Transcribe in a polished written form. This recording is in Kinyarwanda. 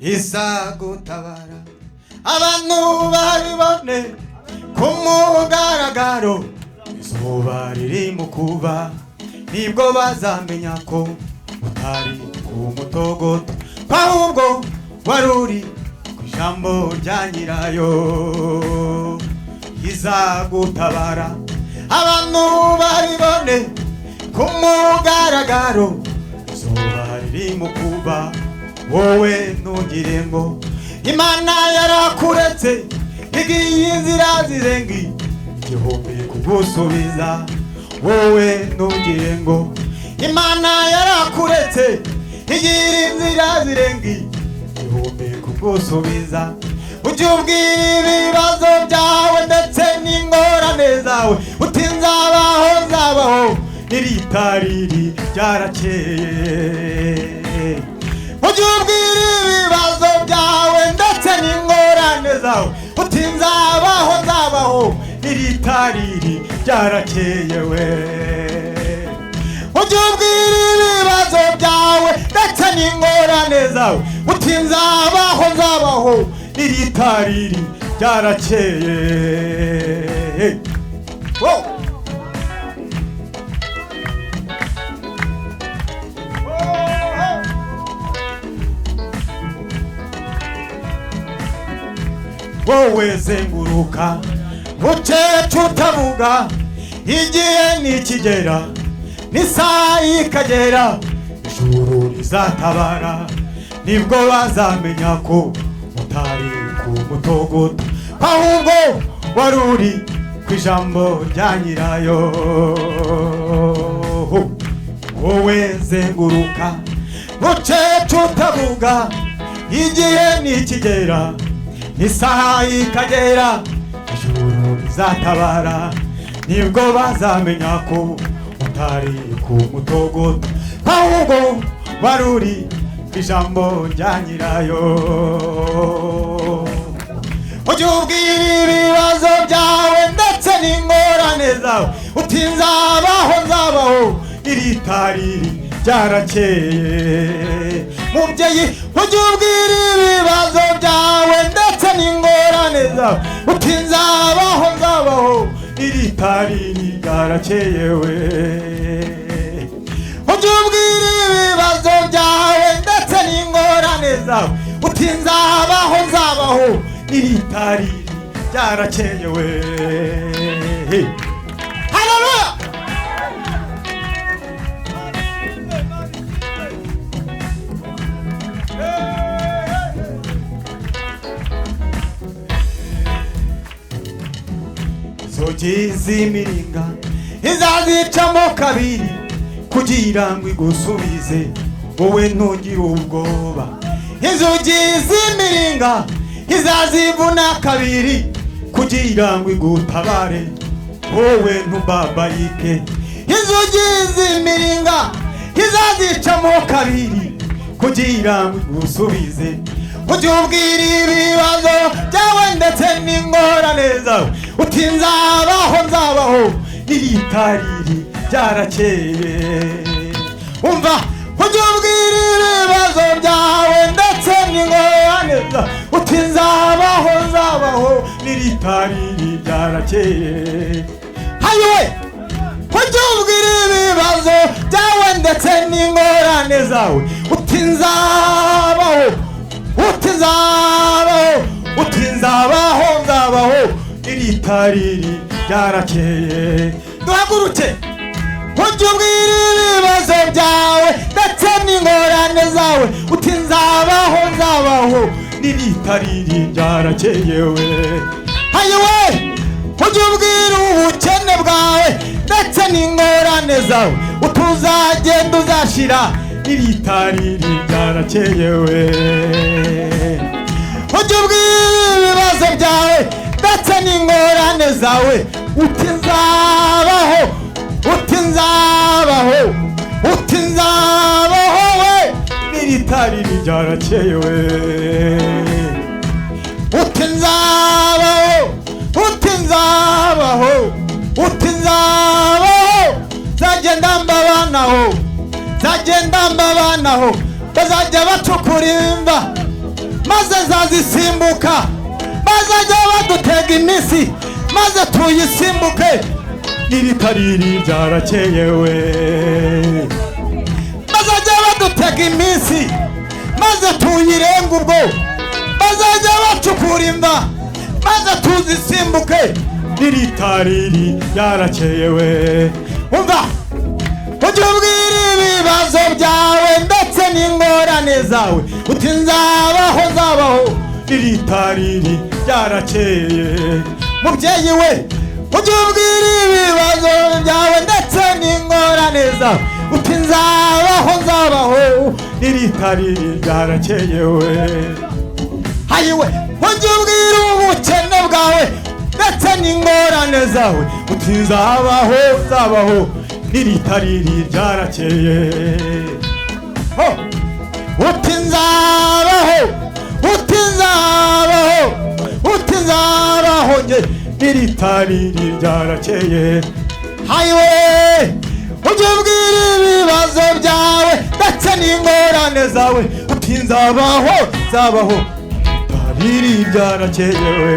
izagutabara abantu babibone ku mugaragaro izuba riri mu kuba nibwo bazamenya ko utari ku mutogoto ahubwo wari uri ku ijambo rya nyirayo izagutabara abantu babibone ku mugaragaro izuba riri mu kuba wowe ntugire ngo Imana yarakuretse igiye inzira zirenga igihumbi kugusubiza wowe ntugire ngo Imana yarakuretse igiye inzira zirenga igihumbi kugusubiza ujye ubwira ibibazo byawe ndetse n'ingorane zawe uti nzabaho niritariri ryarakeye ujye ubwira ibibazo byawe ndetse n'ingorane zawe uti nzabaho niritariri ryarakeye we ujye ubwira ibibazo byawe ndetse n'ingorane zawe uti nzabaho niritariri ryarakeye wowe zenguruka bucece utavuga igihe nikigera n'isaha ikagera ijuru rizatabara nibwo bazamenya ko utari ku mutogoto ahubwo wari uri ku ijambo rya nyirayo wowe zenguruka bucece utavuga igihe nikigera isaha ikagera ijuru rizatabara nibwo bazamenya ko utari ku mutogoto ahubwo wari uri ku ijambo rya nyirayo ujye ubwira ibibazo byawe ndetse n'ingorane zawe uti nzabaho niritariri ryarakeye mubyeyi ujye ubwira ibibazo byawe ndetse n'ingorane zawe uti nzabaho niritariri ryarakeye we ujye ubwira ibibazo byawe ndetse n'ingorane zawe uti nzabaho niritariri ryarakeye we haleluya inzugi z'imiringa izazicamo kabiri kugira ngo igusubize wowe ntugire ubwoba inzugi z'imiringa izazivuna kabiri kugira ngo igutabare wowe ntubabarike inzugi z'imiringa izazicamo kabiri kugira ngo igusubize ujye ubwira ibibazo byawe ndetse n'ingorane zawe uti nzabaho niritariri ryarakeye umva ujye ubwira ibibazo byawe ndetse n'ingorane zawe uti nzabaho niritariri ryarakeye hayiwe ujye ubwira ibibazo byawe ndetse n'ingorane zawe uti nzabaho niritariri ryarakeye duhaguruke ujye ubwira ibibazo byawe ndetse n'ingorane zawe uti nzabaho niritariri ryarakeye we hayiwe ujye ubwira ubukene bwawe ndetse n'ingorane zawe utuzagenda uzashira niritariri ryarakeye we ujye ubwira ibibazo byawe ndetse n'ingorane zawe uti nzabaho we niritariri ryarakeye we uti nzabaho zagenda mbabanaho bazajya bacukura imva maze zazisimbuka, bazajya badutega iminsi maze tuyisimbuke, n'iritariri ryarakeye we. Bazajya badutega iminsi maze tuyirenga ubwo, bazajya bacukura imva maze tuzisimbuke, n'iritariri ryarakeye we. Umva ujye ubwira ibibazo byawe ndetse n'ingorane zawe, uti nzabaho nzabaho, n'iritariri ryarakeye. Mubyeyi we ujye ubwira ibibazo byawe ndetse n'ingorane zawe, uti nzabaho nzabaho, n'iritariri ryarakeye we. Hayiwe ujye ubwira ubukene bwawe ndetse n'ingorane zawe, uti nzabaho nzabaho, n'iritariri ryarakeye. Uti nzabaho, uti nzabaho, uti nzabaho nge, n'iritariri ryarakeye. Hayiwe ujye ubwira ibibazo byawe ndetse n'ingorane zawe, uti nzabaho nzabaho, n'iritariri ryarakeye we.